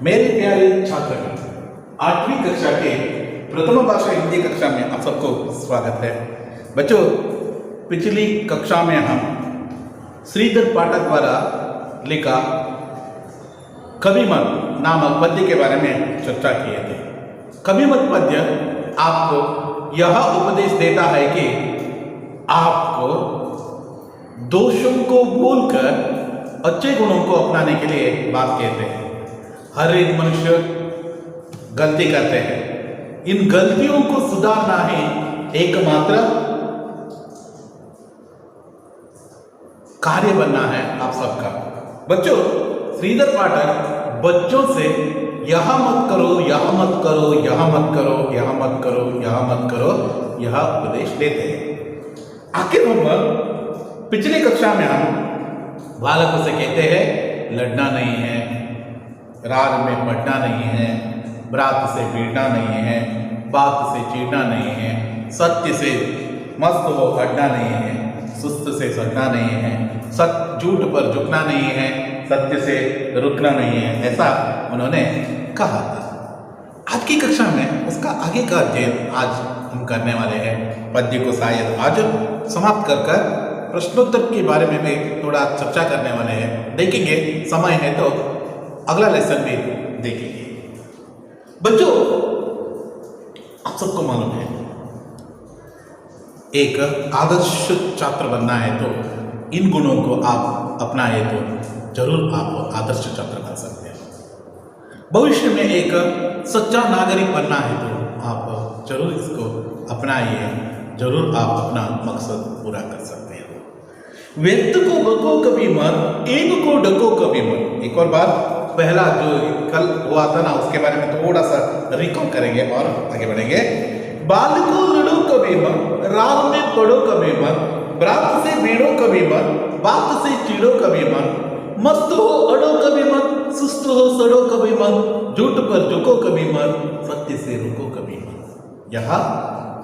मेरे प्यारे छात्रगण, 8वीं कक्षा के प्रथम भाषा हिंदी कक्षा में आप सबको स्वागत है। बच्चों, पिछली कक्षा में हम श्रीधर पाठक द्वारा लिखा कविमत नामक पद्य के बारे में चर्चा किए थे। कविमत पद्य आपको यह उपदेश देता है कि आपको दोषों को भूलकर अच्छे गुणों को अपनाने के लिए बात कहते हैं। हर एक मनुष्य गलती करते हैं। इन गलतियों को सुधारना ही एकमात्र कार्य बनना है आप सबका। बच्चों, श्रीधर पाठक बच्चों से यह मत करो, यह मत करो, यह मत करो, यह मत करो, यह मत करो, यह उपदेश देते हैं। आखिर हम पिछली कक्षा में हम बालकों से कहते हैं लड़ना नहीं है, राग में पढ़ना नहीं है, ब्रात से पीड़ना नहीं है, बात से चिढ़ना नहीं है, सत्य से मस्त हो हटना नहीं है, सुस्त से सड़ना नहीं है, झूठ पर झुकना नहीं है, सत्य से रुकना नहीं है, ऐसा उन्होंने कहा था। आज की कक्षा में उसका आगे का अध्ययन आज हम करने वाले हैं। पद्य को शायद आज समाप्त कर प्रश्नोत्तर के बारे में भी थोड़ा चर्चा करने वाले हैं। देखेंगे, समय है तो अगला लेसन भी देखेंगे। बच्चों, आप सबको मालूम है एक आदर्श छात्र बनना है तो इन गुणों को आप अपनाए तो जरूर आप आदर्श छात्र बन सकते हैं। भविष्य में एक सच्चा नागरिक बनना है तो आप जरूर इसको अपनाइए, जरूर आप अपना मकसद पूरा कर सकते हैं। व्यर्थ को बको कभी मत, एक को डको कभी मत। एक और बार, पहला जो कल हुआ था ना, उसके बारे में थोड़ा सा रिकॉल करेंगे और आगे बढ़ेंगे। बाल को लड़ो कभी मत, राग में पढ़ो कभी मत, ब्रात से भिड़ो कभी मत, बात से चिढ़ो कभी मत, मस्त हो अड़ो कभी मत, सुस्त हो सड़ो कभी मत, झूठ पर झुको कभी मत, सत्य से रुको कभी मत। यह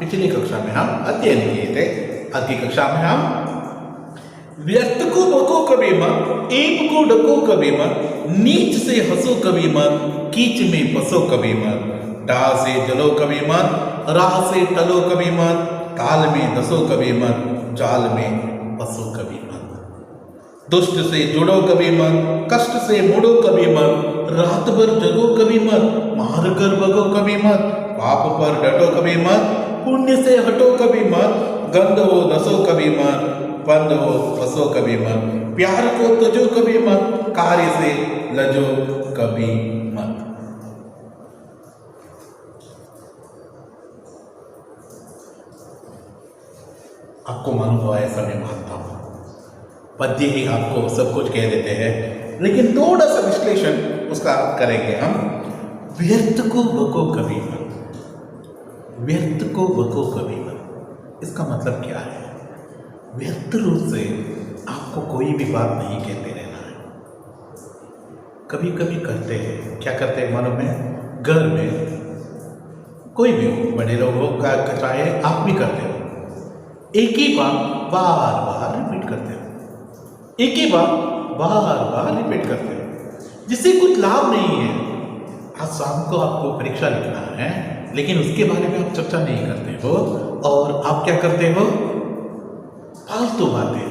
पिछली कक्षा में हम अध्ययन किए थे। आज की कक्षा में हम व्यर्थ को बको कभी मत, एक को डको कभी मत, नीच से हंसो कभी मत, कीच में फंसो कभी मत, डाह से जलो कभी मत, राह से टलो कभी मत, काल में दसो कभी मत, जाल में फंसो कभी मत। दुष्ट से जुड़ो कभी मत, कष्ट से मुड़ो कभी मत, रात भर जगो कभी मत, मार कर भगो कभी मत, पाप पर डटो कभी मत, पुण्य से हटो कभी मत, गंध हो दसो कभी मत, बंद हो फंसो कभी मत, प्यार को तजो कभी मत, कार्य से लजो कभी मत। आपको मालूम हुआ, ऐसा मैं मानता हूं। पद्य ही आपको सब कुछ कह देते हैं, लेकिन थोड़ा सा विश्लेषण उसका करेंगे हम। व्यर्थ को बको कभी मत, व्यर्थ को बको कभी मत, इसका मतलब क्या है? व्यर्थ रूप से आपको कोई भी बात नहीं कहते रहना है। कभी कभी करते हैं, क्या करते हैं मालूम है? घर में कोई भी हो, बड़े लोगों का चाहे आप भी करते हो, एक ही बात बार बार रिपीट करते हो, एक ही बात बार बार रिपीट करते हो, जिससे कुछ लाभ नहीं है। आज शाम को आपको परीक्षा लिखना है, लेकिन उसके बारे में आप चर्चा नहीं करते हो, और आप क्या करते हो? फालतू बातें।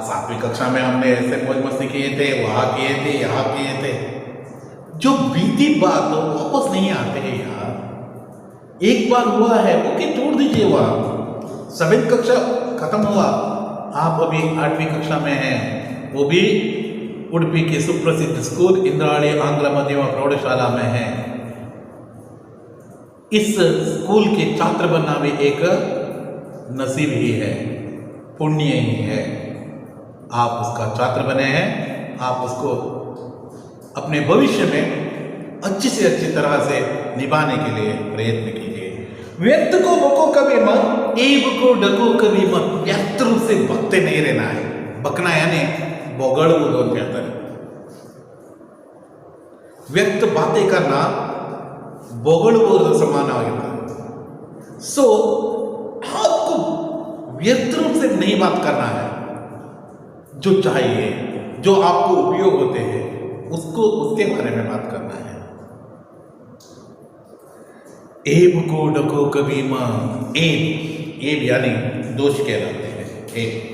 सातवीं कक्षा में हमने ऐसे मौज मस्ती किए थे, वहां किए थे, यहाँ किए थे। जो बीती बात वापस नहीं आते हैं यार। एक बार हुआ है, ओके, छोड़ दीजिए। वहां 7वीं कक्षा खत्म हुआ, आप अभी 8वीं कक्षा में हैं, वो भी उडुपी के सुप्रसिद्ध स्कूल इंद्राणी आंग्ल माध्यम प्रौढ़शाला में है। इस स्कूल के छात्र बनना भी एक नसीब ही है, पुण्य ही है। आप उसका छात्र बने हैं, आप उसको अपने भविष्य में अच्छी से अच्छी तरह से निभाने के लिए प्रयत्न कीजिए। व्यर्थ को बको कभी मत, एब को डको कभी मत। व्यर्थ रूप से बकते नहीं रहना है। बकना यानी बोगड़ बोल बेहतर। व्यर्थ बातें करना बोगड़ बोल समान होता है। सो आपको व्यर्थ रूप से नहीं बात करना है। जो चाहिए जो आपको उपयोग होते हैं उसको उसके बारे में बात करना है। एब को डको कभी मां, एब यानी दोष कहलाते हैं। एब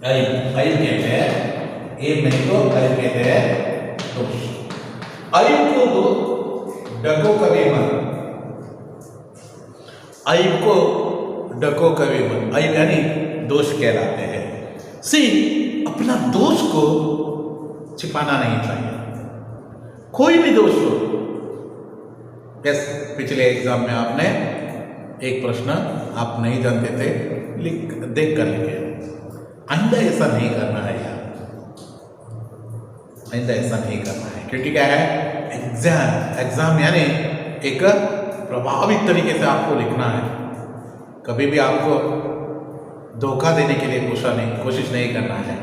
ऐब कहते हैं, एब नहीं तो ऐब कहते हैं दोष। ऐब को डको कभी मत, ऐब को डको कभी मत, ऐब यानी दोष कहलाते हैं। सी अपना दोष को छिपाना नहीं चाहिए, कोई भी दोष हो। जैसे पिछले एग्जाम में आपने एक प्रश्न आप नहीं जानते थे, देख कर लिखे। आइंदा ऐसा नहीं करना है यार, आइंदा ऐसा नहीं करना है, क्योंकि क्या है, एग्जाम यानी एक प्रभावित तरीके से आपको लिखना है। कभी भी आपको धोखा देने के लिए कोशिश नहीं करना है।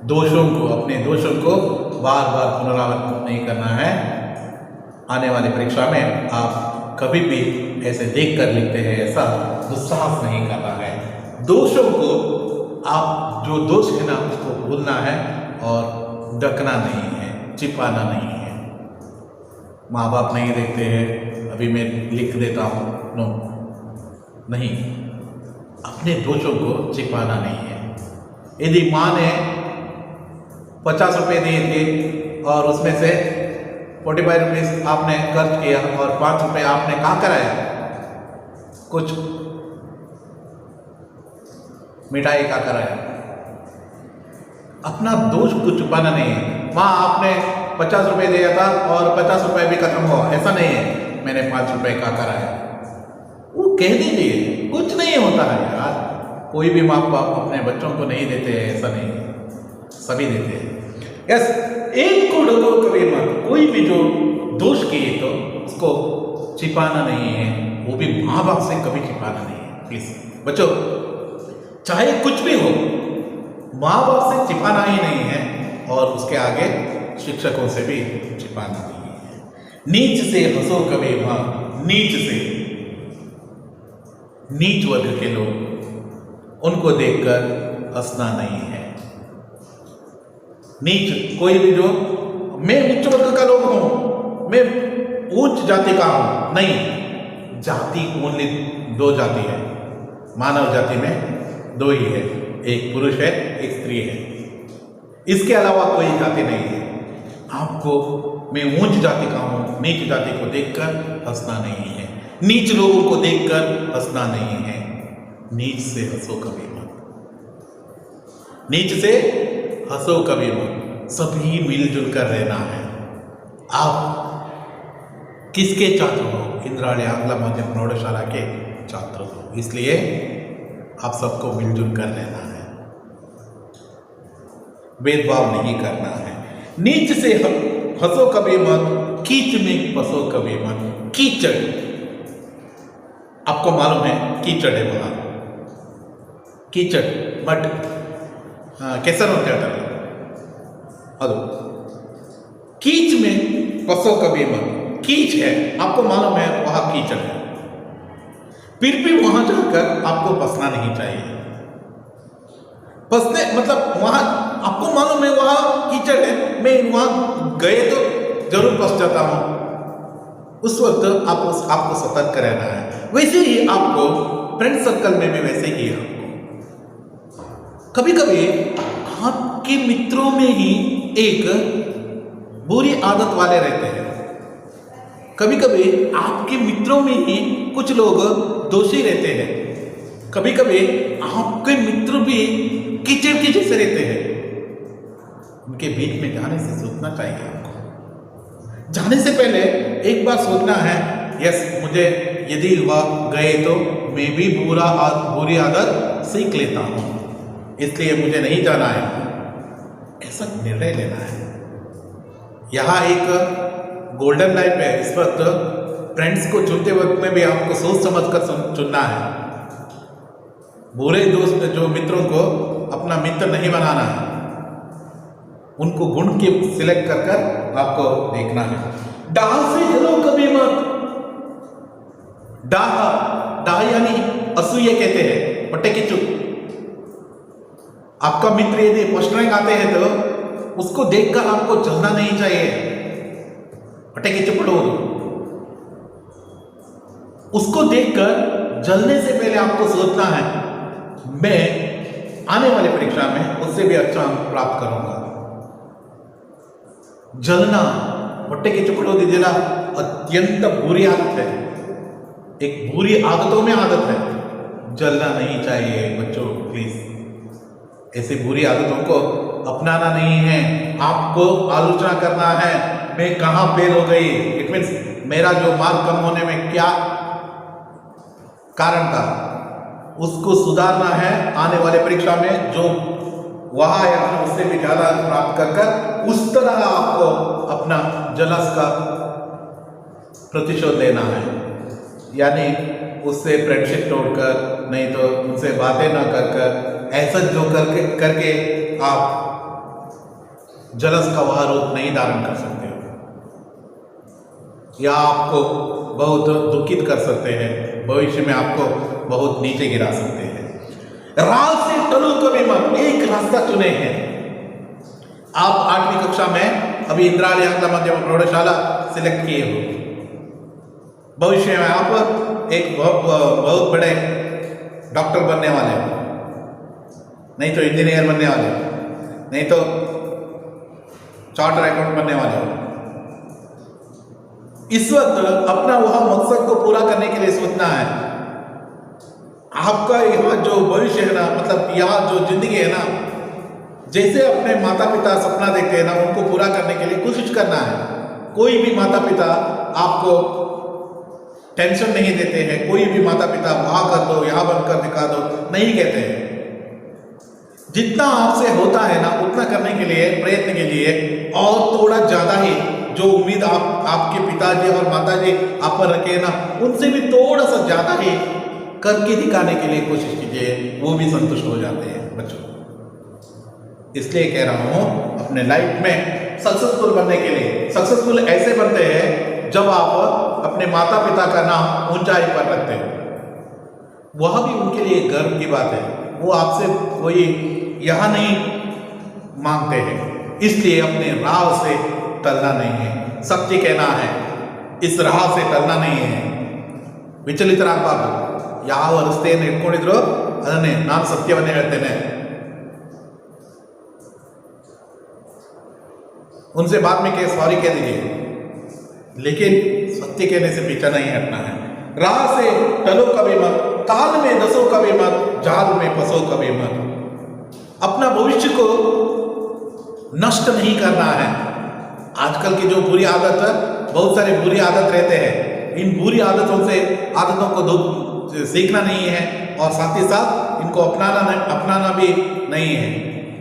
अपने दोषों को बार बार पुनरावृत्त नहीं करना है। आने वाली परीक्षा में आप कभी भी ऐसे देख कर लिखते हैं, ऐसा दुस्साहस नहीं करना है। दोषों को आप जो दोष है ना उसको भूलना है और ढकना नहीं है, छिपाना नहीं है। माँ बाप नहीं देखते हैं, अभी मैं लिख देता हूँ, नो, नहीं, अपने दोषों को छिपाना नहीं है। यदि माँ ने 50 रुपये दिए थे और उसमें से 45 रुपीज़ आपने खर्च किया और 5 रुपये आपने कहाँ कराया, कुछ मिठाई का कराया, अपना दोष को छुपाना नहीं है। माँ आपने 50 रुपये दिया था और 50 रुपये भी खत्म हुआ, ऐसा नहीं है मैंने 5 रुपये का कराया, वो कह दीजिए, कुछ नहीं होता है यार। कोई भी माँ बाप अपने बच्चों को नहीं देते हैं, ऐसा नहीं है, सभी देते हैं। यस, एक को डरो कभी मत, कोई भी जो दोष किए तो उसको छिपाना नहीं है, वो भी माँ बाप से कभी छिपाना नहीं है। प्लीज बच्चों, चाहे कुछ भी हो, माँ बाप से छिपाना ही नहीं है और उसके आगे शिक्षकों से भी छिपाना नहीं है। नीच से हंसो कभी माँ, नीच से, नीच वर्ग के लोग, उनको देखकर हंसना नहीं है। नीच, कोई भी जो, मैं उच्च वर्ग का लोग हूं, मैं उच्च जाति का हूं, नहीं, जाति ओनली 2 जाति है, मानव जाति में 2 ही है, एक पुरुष है, एक स्त्री है, इसके अलावा कोई जाति नहीं है। आपको मैं उच्च जाति का हूं, नीच जाति को देखकर हंसना नहीं है, नीच लोगों को देखकर हंसना नहीं है। नीच से हंसो कभी मत, नीच से हंसो कभी मत, सभी मिलजुल कर रहना है। आप किसके छात्र हो? इंद्राणी आंग्ल माध्यम प्रौढ़शाला के छात्र हो, इसलिए आप सबको मिलजुल कर रहना है, भेदभाव नहीं करना है। नीच से हंसो कभी मत, कीच में फंसो कभी मत। कीचड़, आपको मालूम है कीचड़ है वहां, कीचड़, मड, केसर होते हैं। हेलो, कीच में फंसो कभी मत, कीच है, आपको मालूम है वहां कीचड़ है, फिर भी वहां जाकर आपको फंसना नहीं चाहिए। फंसने मतलब वहां आपको मालूम है वहां कीचड़ है, मैं वहां गए तो जरूर फंस जाता हूं, उस वक्त आपको सतर्क रहना है। वैसे ही आपको फ्रेंड सर्कल में भी वैसे ही है। कभी कभी आपके मित्रों में ही एक बुरी आदत वाले रहते हैं, कभी कभी आपके मित्रों में ही कुछ लोग दोषी रहते हैं, कभी कभी आपके मित्र भी कीचड़ के जैसे रहते हैं। उनके बीच में जाने से सोचना चाहिए आपको। जाने से पहले एक बार सोचना है, यस, मुझे यदि वह गए तो मैं भी बुरी आदत सीख लेता हूँ, इसलिए मुझे नहीं जाना है, ऐसा निर्णय लेना है। यहाँ एक गोल्डन लाइफ है, इस वक्त फ्रेंड्स को चुनते वक्त में भी आपको सोच समझ कर चुनना है। बुरे दोस्त जो मित्रों को अपना मित्र नहीं बनाना है, उनको गुण के सिलेक्ट कर कर आपको देखना है। डाह से जलो कभी मत, डाह यानी असूया कहते हैं, पट्टे की चुप। आपका मित्र यदि फर्स्ट रैंक आते हैं तो उसको देखकर आपको जलना नहीं चाहिए, फटे की चपड़ हो। उसको देखकर जलने से पहले आपको सोचना है मैं आने वाली परीक्षा में उससे भी अच्छा अंक प्राप्त करूंगा। जलना, फटे की चपड़ हो दीजिएगा, अत्यंत बुरी आदत है, एक बुरी आदतों में आदत है। जलना नहीं चाहिए बच्चों, प्लीज ऐसी बुरी आदतों को अपनाना नहीं है। आपको आलोचना करना है मैं कहां फेल हो गई, इट मीन्स मेरा जो मार्क कम होने में क्या कारण था, उसको सुधारना है। आने वाले परीक्षा में जो वहां या उससे भी ज्यादा प्राप्त कर उस तरह आपको अपना जलस का प्रतिशोध लेना है। यानी उससे फ्रेंडशिप तोड़कर, नहीं तो उनसे बातें ना कर ऐसा जो करके आप जलस का वह रूप नहीं धारण कर सकते हो, या आपको बहुत दुखित कर सकते हैं, भविष्य में आपको बहुत नीचे गिरा सकते हैं। राह से टलो कभी मत, एक रास्ता चुने हैं। आप 8वीं कक्षा में अभी इंद्रालय आंग्ल माध्यम प्रौढ़शाला सिलेक्ट किए हो, भविष्य में आप एक बहुत बड़े डॉक्टर बनने वाले हो, नहीं तो इंजीनियर बनने वाले हो, नहीं तो चार्टर अकाउंट बनने वाले हो। इस वक्त अपना वह मकसद को पूरा करने के लिए सोचना है। आपका यहाँ जो भविष्य है ना, मतलब यहाँ जो जिंदगी है ना, जैसे अपने माता पिता सपना देखते हैं ना, उनको पूरा करने के लिए कोशिश करना है। कोई भी माता पिता आपको टेंशन नहीं देते हैं, कोई भी माता पिता वहां कर दो यहां बंद कर दिखा दो नहीं कहते हैं। जितना आपसे होता है ना उतना करने के लिए, प्रयत्न के लिए, और थोड़ा ज्यादा ही जो उम्मीद आपके पिताजी और माताजी आप पर रखे ना, उनसे भी थोड़ा सा ज्यादा ही करके दिखाने के लिए कोशिश कीजिए, वो भी संतुष्ट हो जाते हैं बच्चों। इसलिए कह रहा हूं अपने लाइफ में सक्सेसफुल बनने के लिए, सक्सेसफुल ऐसे बनते हैं जब आप अपने माता पिता का नाम ऊंचाई पर रखते हो, वह भी उनके लिए गर्व की बात है। वो आपसे कोई यह नहीं मांगते हैं, इसलिए अपने राह से टलना नहीं है। सत्य कहना है, इस राह से टलना नहीं है, ವಿಚಲಿತರಾಗಬಾರದು। ಯಾವ ರಸ್ತೆಯನ್ನು ಇಟ್ಕೊಂಡಿದ್ರು ಅದನ್ನೇ ನಾನು ಸತ್ಯವನ್ನೇ ಹೇಳ್ತೇನೆ। उनसे बाद में कह सॉरी कह दीजिए, लेकिन सत्य कहने से पीछा नहीं हटना है। राह से टलो कभी मत, ताल में दसो कभी मत, जाल में फंसो कभी मत। अपना भविष्य को नष्ट नहीं करना है। आजकल की जो बुरी आदत है, बहुत सारे बुरी आदत रहते हैं, इन बुरी आदतों को सीखना नहीं है और साथ ही साथ इनको अपनाना भी नहीं है।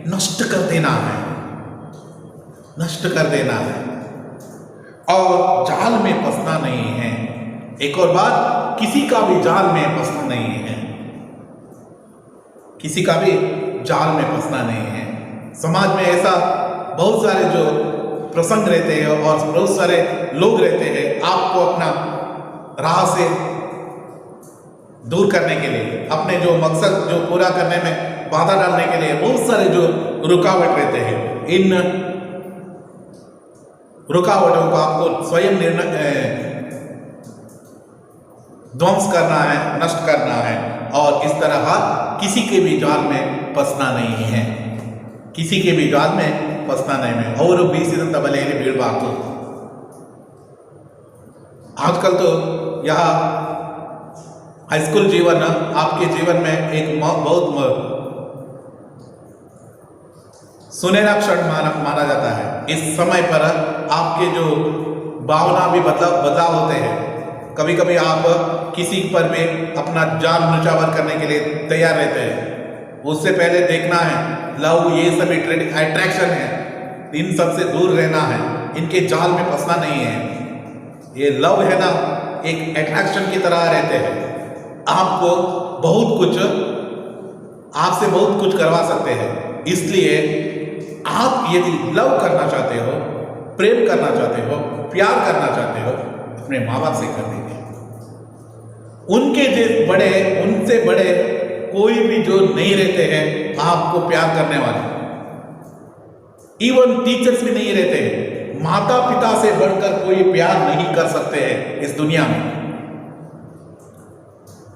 नष्ट कर देना है, नष्ट कर देना है और जाल में फंसना नहीं है। एक और बात, किसी का भी जाल में फंसना नहीं है, किसी का भी जाल में फंसना नहीं है। समाज में ऐसा बहुत सारे जो प्रसंग रहते हैं और बहुत सारे लोग रहते हैं, आपको अपना राह से दूर करने के लिए, अपने जो मकसद जो पूरा करने में बाधा डालने के लिए बहुत सारे जो रुकावट रहते हैं, इन रुकावटों को आपको स्वयं ध्वंस करना है, नष्ट करना है और इस तरह किसी के भी जाल में फंसना नहीं है, किसी के भी जाल में फंसना नहीं है। और बीसिದಂತ ಬಲೆಯಲ್ಲಿ ಬೀಳಬಾರದು। आजकल तो यह हाईस्कूल जीवन आपके जीवन में एक बहुत सुनहरा क्षण माना जाता है। इस समय पर आपके जो भावना भी बदलाव होते हैं। कभी कभी आप किसी पर भी अपना जान न्यौछावर करने के लिए तैयार रहते हैं। उससे पहले देखना है, लव ये सभी अट्रैक्शन है, इन सब से दूर रहना है, इनके जाल में फंसना नहीं है। ये लव है ना, एक अट्रैक्शन की तरह रहते हैं, आपको बहुत कुछ, आपसे बहुत कुछ करवा सकते हैं। इसलिए आप यदि लव करना चाहते हो, प्रेम करना चाहते हो, प्यार करना चाहते हो, अपने माँ बाप से कर दीजिए। उनसे बड़े कोई भी जो नहीं रहते हैं आपको प्यार करने वाले, इवन टीचर्स भी नहीं रहते। माता पिता से बढ़कर कोई प्यार नहीं कर सकते हैं इस दुनिया में।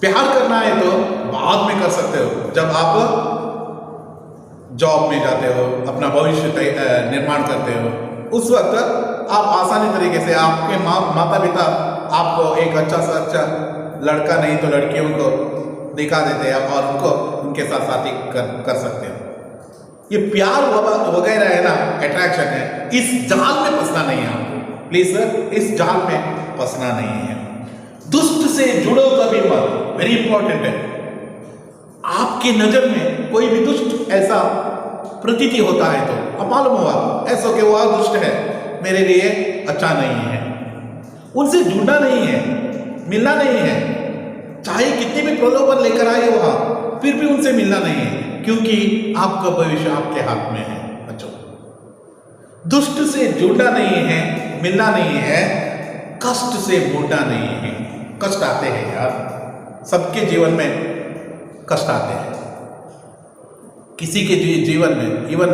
प्यार करना है तो बाद में कर सकते हो, जब आप जॉब में जाते हो, अपना भविष्य निर्माण करते हो, उस वक्त आप आसानी तरीके से आपके माता पिता आपको एक अच्छा से अच्छा लड़का नहीं तो लड़कियों को दिखा देते हैं और उनको उनके साथ शादी कर सकते हो। ये प्यार वगैरह है ना, अट्रैक्शन है, इस जाल में फंसना नहीं है आपको। प्लीज इस जाल में फंसना नहीं है। दुष्ट से जुड़ो कभी मत, वेरी इंपॉर्टेंट है। आपकी नजर में कोई भी दुष्ट ऐसा प्रतीति होता है तो अब मालूम हुआ ऐसा कि वह दुष्ट है, मेरे लिए अच्छा नहीं है, उनसे जुड़ना नहीं है, मिलना नहीं है। चाहे कितने भी प्रलोभन लेकर आए वहां, फिर भी उनसे मिलना नहीं है, क्योंकि आपका भविष्य आपके हाथ में है बच्चों। दुष्ट से जुड़ना नहीं है, मिलना नहीं है, कष्ट से मुड़ना नहीं है। कष्ट आते हैं यार, सबके जीवन में कष्ट आते हैं। किसी के जीवन में, इवन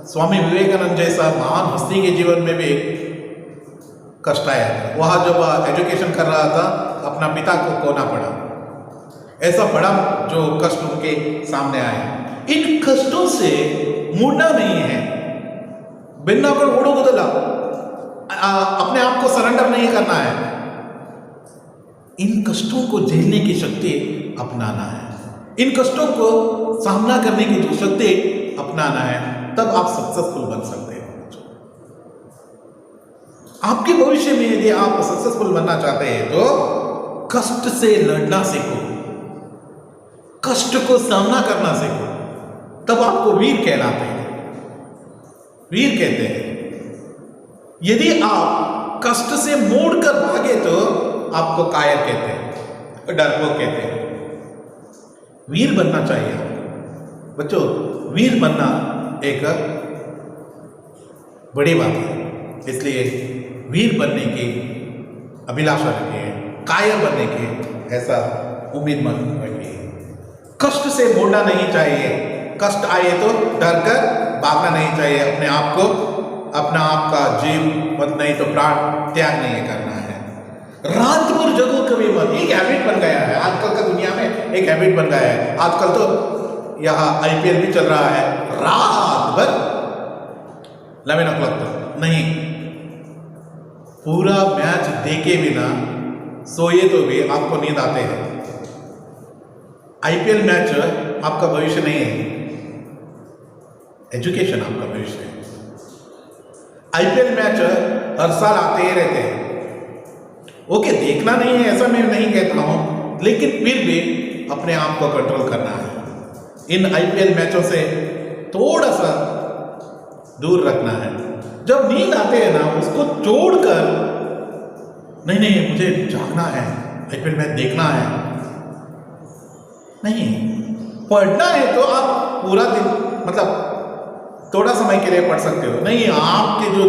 स्वामी विवेकानंद जैसा महान हस्ती के जीवन में भी कष्ट आया। वह जब एजुकेशन कर रहा था, अपना पिता को खोना पड़ा। ऐसा बड़ा जो कष्ट उनके सामने आए, इन कष्टों से मुड़ना नहीं है। बिना पर उड़ो बदला, अपने आप को सरेंडर नहीं करना है। इन कष्टों को झेलने की शक्ति अपनाना है, इन कष्टों को सामना करने की जो शक्ति अपनाना है, तब आप सक्सेसफुल बन सकते हैं। आपके भविष्य में यदि आप सक्सेसफुल बनना चाहते हैं तो कष्ट से लड़ना सीखो, कष्ट को सामना करना सीखो, तब आपको वीर कहलाते हैं। वीर कहते हैं। यदि आप कष्ट से मोड़कर भागे तो आपको कायर कहते हैं, डरपोक कहते हैं। वीर बनना चाहिए बच्चों। वीर बनना एक बड़ी बात है, इसलिए वीर बनने की अभिलाषा रखिए, कायर बनने की ऐसा उम्मीद मत रखिए। कष्ट से मोड़ना नहीं चाहिए, कष्ट आए तो डर कर भागना नहीं चाहिए। अपने आप को, अपना आप का जीव मत, नहीं तो प्राण त्याग नहीं करना है। रात भर जगो कभी मत, एक हैबिट बन गया है आजकल का दुनिया में, एक हैबिट बन गया है। आजकल तो यहाँ IPL भी चल रहा है, रात भर 11 o'clock तक नहीं, पूरा मैच देखे बिना सोए तो भी आपको नींद आते हैं। IPL मैच आपका भविष्य नहीं है, एजुकेशन आपका भविष्य है। IPL मैच हर साल आते ही रहते हैं। ओके, देखना नहीं है ऐसा मैं नहीं कहता हूं, लेकिन फिर भी अपने आप को कंट्रोल करना है। इन IPL मैचों से थोड़ा सा दूर रखना है। जब नींद आते हैं ना, उसको छोड़कर नहीं मुझे जागना है, IPL मैच देखना है, नहीं, पढ़ना है तो आप पूरा दिन, मतलब थोड़ा समय के लिए पढ़ सकते हो। नहीं, आपके जो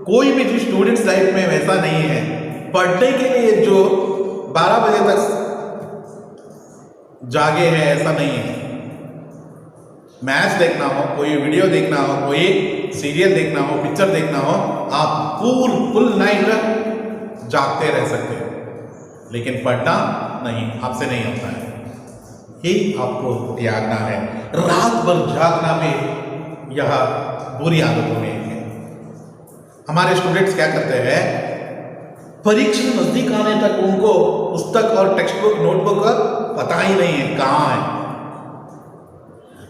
कोई भी जो स्टूडेंट्स लाइफ में वैसा नहीं है, पढ़ने के लिए जो 12 बजे तक जागे हैं ऐसा नहीं है। मैच देखना हो, कोई वीडियो देखना हो, कोई सीरियल देखना हो, पिक्चर देखना हो, आप फुल नाइट जागते रह सकते हो, लेकिन पढ़ना नहीं, आपसे नहीं होता है। यही आपको त्यागना है। रात भर जागना भी यह बुरी आदतों में है। हमारे स्टूडेंट्स क्या करते हैं, परीक्षा नजदीक आने तक उनको पुस्तक और टेक्स्ट बुक, नोटबुक पता ही नहीं है कहाँ है।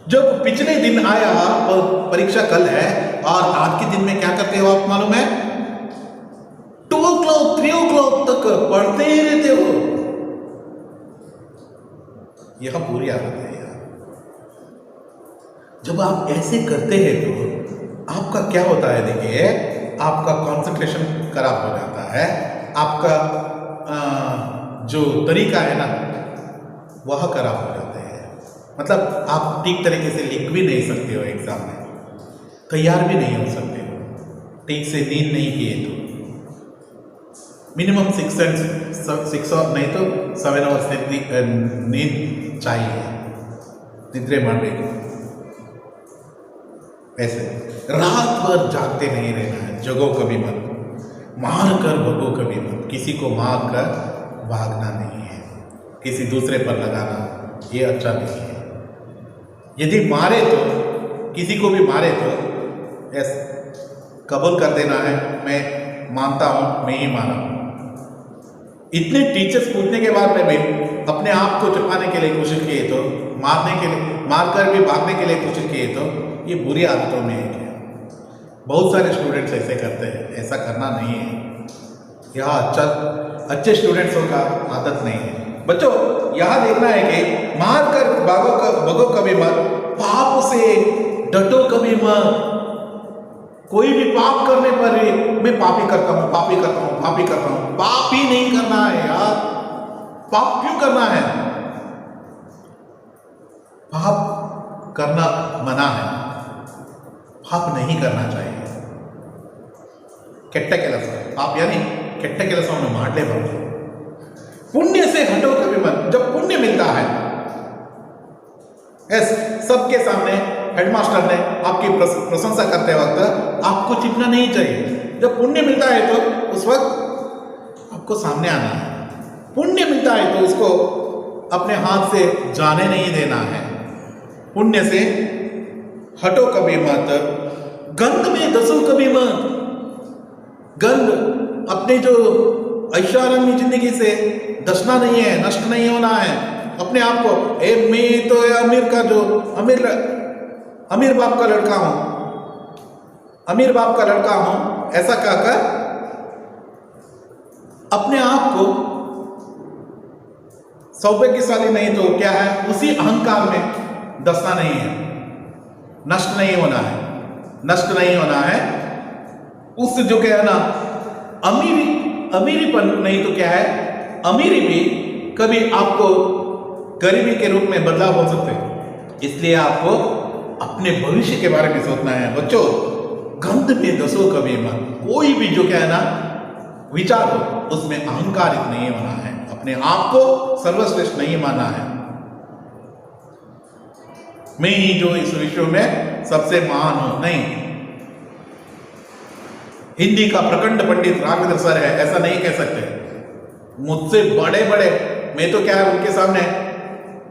जब पिछले दिन आया और परीक्षा कल है, और आज के दिन में क्या करते हो आप मालूम है, 2 o'clock 3 o'clock तक पढ़ते ही रहते हो। यह बुरी आदत है यार। जब आप ऐसे करते हैं तो आपका क्या होता है, देखिए, आपका कंसंट्रेशन खराब हो जाता है। आपका जो तरीका है ना, वह खराब हो जाता है। मतलब आप ठीक तरीके से लिख भी नहीं सकते हो, एग्जाम में तैयार भी नहीं हो सकते हो, ठीक से नींद नहीं किए तो। मिनिमम 6 नहीं तो 7 hours नींद चाहिए, निद्रे ಮಾಡಬೇಕು ऐसे। रात भर जागते नहीं रहना है, जगो कभी मत, मार कर भगो कभी मत, किसी को मार कर भागना नहीं है, किसी दूसरे पर लगाना ये अच्छा नहीं है। यदि मारे तो, किसी को भी मारे तो यस कबूल कर देना है, मैं मानता हूँ मैं ही मारा हूँ। इतने टीचर्स पूछने के बाद में भी अपने आप को छुपाने के लिए कोशिश किए तो, मारने के लिए, मारकर भी भागने के लिए कोशिश किए तो ये बुरी आदतों में एक है। बहुत सारे स्टूडेंट्स ऐसे करते हैं, ऐसा करना नहीं है। यह अच्छे स्टूडेंट्सों का आदत नहीं है। बच्चों यहाँ देखना है कि मार कर भगो कभी मत, पाप से डटो कभी मत। कोई भी पाप करने पर ही मैं पापी करता हूँ, पापी करता हूँ, पापी करता हूँ। पाप ही नहीं करना है यार, पाप क्यों करना है? पाप करना मना है, पाप नहीं करना चाहिए। ಕೆಟ್ಟ ಕೆಲಸ पाप यानी ಕೆಟ್ಟ ಕೆಲಸವನ್ನು ಮಾಡಲೇಬಾರದು। पुण्य से हटो कभी मत। जब पुण्य मिलता है, सबके सामने हेडमास्टर ने आपकी प्रशंसा करते वक्त आपको चिपना नहीं चाहिए। जब पुण्य मिलता है तो उस वक्त आपको सामने आना है। पुण्य मिलता है तो उसको अपने हाथ से जाने नहीं देना है। पुण्य से हटो कभी मत, गंध में दसो कभी मत। गंध अपने जो ऐशारंगी जिंदगी से दसना नहीं है, नष्ट नहीं होना है। अपने आप को मैं तो अमीर का जो अमीर बाप का लड़का हूं, अमीर बाप का लड़का हूं, ऐसा कहकर अपने आप को सौभाग्यशाली नहीं तो क्या है, उसी अहंकार में दसना नहीं है, नष्ट नहीं होना है, नष्ट नहीं होना है। उस जो क्या है ना, अमीरीपन नहीं तो क्या है, अमीरी भी कभी आपको गरीबी के रूप में बदलाव हो सकते हैं। इसलिए आपको अपने भविष्य के बारे में सोचना है। बच्चों गंध में दसो कभी मत। कोई भी जो क्या है ना विचार हो, उसमें अहंकारित नहीं होना है, अपने आप को सर्वश्रेष्ठ नहीं मानना है। मैं ही जो इस विश्व में सबसे महान हूं, नहीं। हिंदी का प्रखंड पंडित राघवेंद्र सर है, ऐसा नहीं कह सकते। मुझसे बड़े बड़े, मैं तो क्या है उनके सामने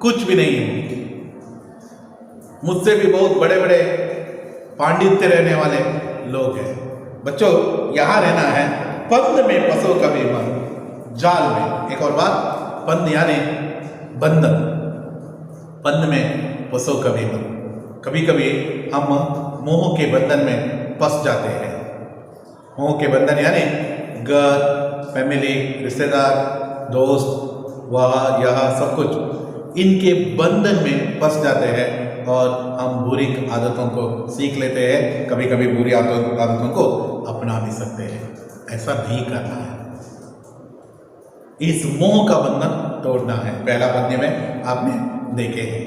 कुछ भी नहीं हूं। मुझसे भी बहुत बड़े बड़े पांडित्य रहने वाले लोग हैं। बच्चों यहां रहना है, पंद में फंसो कभी मत, जाल में। एक और बात, पंद यानी बंधन, पंद में फंसो कभी मत। कभी कभी हम मोह के बंधन में फंस जाते हैं। मोह के बंधन यानी घर, फैमिली, रिश्तेदार, दोस्त, वह यह सब कुछ, इनके बंधन में फंस जाते हैं और हम बुरी आदतों को सीख लेते हैं। कभी कभी बुरी आदतों को अपना भी सकते हैं। ऐसा नहीं करना है। इस मोह का बंधन तोड़ना है। पहला पद्य में आपने देखे हैं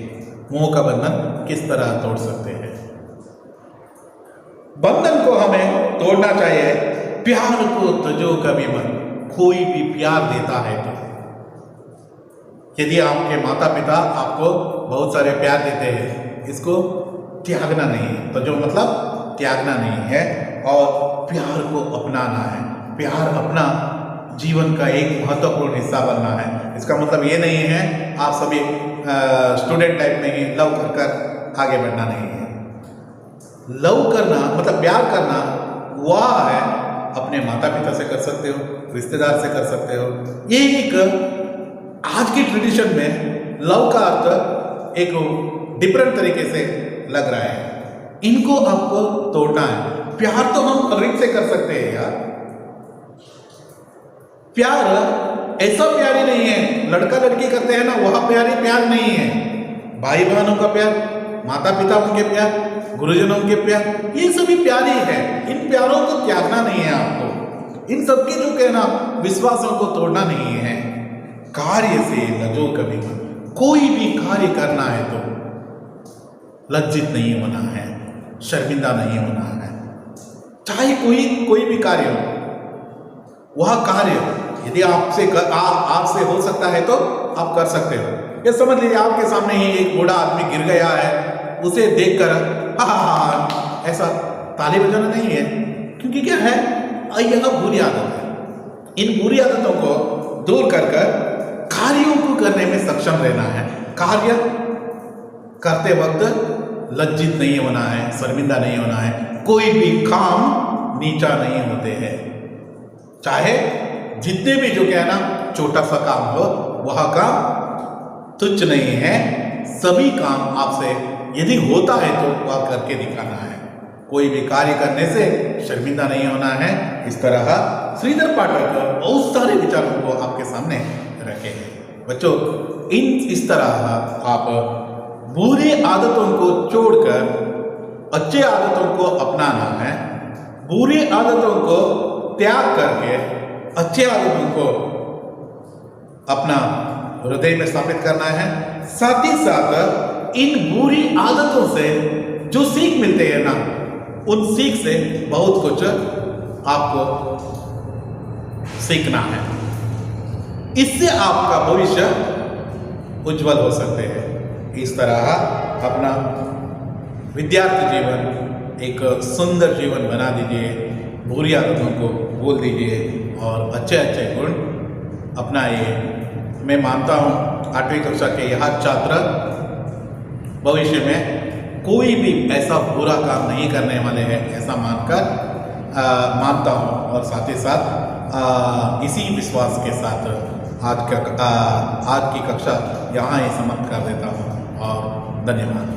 मोह का बंधन किस तरह तोड़ सकते हैं। बंधन को हमें तोड़ना चाहिए। प्यार को तजो कभी मत। कोई भी प्यार देता है तो, यदि आपके माता पिता आपको बहुत सारे प्यार देते हैं, इसको त्यागना नहीं है। तो जो मतलब त्यागना नहीं है और प्यार को अपनाना है। प्यार अपना जीवन का एक महत्वपूर्ण हिस्सा बनना है। इसका मतलब ये नहीं है आप सभी स्टूडेंट लाइफ में ही लव कर आगे बढ़ना नहीं है। लव करना मतलब प्यार करना वह है, अपने माता पिता से कर सकते हो, रिश्तेदार से कर सकते हो। ये एक आज की ट्रेडिशन में लव का अर्थ एक डिफरेंट तरीके से लग रहा है। इनको आपको तोड़ना है। प्यार तो हम रिंग से कर सकते हैं यार। प्यार ऐसा प्यार ही नहीं है, लड़का लड़की करते हैं ना, वह प्यार नहीं है। भाई बहनों का प्यार, माता पिता के प्यार, गुरुजनों के प्यार, ये सभी प्यार ही है। इन प्यारों को त्यागना नहीं है आपको। इन सबके जो कहना विश्वासों को तोड़ना नहीं है। कार्य से लजो कभी मत। कोई भी कार्य करना है तो लज्जित नहीं होना है, शर्मिंदा नहीं होना है। चाहे कोई भी कार्य हो, वह कार्य यदि आपसे हो सकता है तो आप कर सकते हो। ये समझ लीजिए आपके सामने ही एक बूढ़ा आदमी गिर गया है, उसे देखकर हा ऐसा ताली बजाना नहीं है, क्योंकि क्या है, यह बुरी आदत है। इन बुरी आदतों को दूर कर कार्यों को करने में सक्षम रहना है। कार्य करते वक्त लज्जित नहीं होना है, शर्मिंदा नहीं होना है। कोई भी काम नीचा नहीं होते हैं, चाहे जितने भी जो क्या है ना छोटा सा काम हो, वह काम तुच्छ नहीं है। सभी काम आपसे यदि होता है तो वह करके दिखाना है। कोई भी कार्य करने से शर्मिंदा नहीं होना है। इस तरह श्रीधर पाठक बहुत सारे विचारों को आपके सामने रखे हैं। बच्चों, इस तरह आप बुरी आदतों को छोड़कर अच्छे आदतों को अपनाना है। बुरी आदतों को त्याग करके अच्छे आदतों को अपना हृदय में स्थापित करना है। साथ ही साथ इन बुरी आदतों से जो सीख मिलते हैं ना, उन सीख से बहुत कुछ आपको सीखना है। इससे आपका भविष्य उज्जवल हो सकते हैं। इस तरह अपना विद्यार्थी जीवन एक सुंदर जीवन बना दीजिए। बुरी आदतों को भूल दीजिए और अच्छे अच्छे गुण अपनाइए। मैं मानता हूँ 8वीं कक्षा के यह छात्र भविष्य में कोई भी ऐसा बुरा काम नहीं करने वाले हैं, ऐसा मानता हूँ। और साथ ही साथ इसी विश्वास के साथ आज की कक्षा यहाँ ही समाप्त कर देता हूँ और धन्यवाद।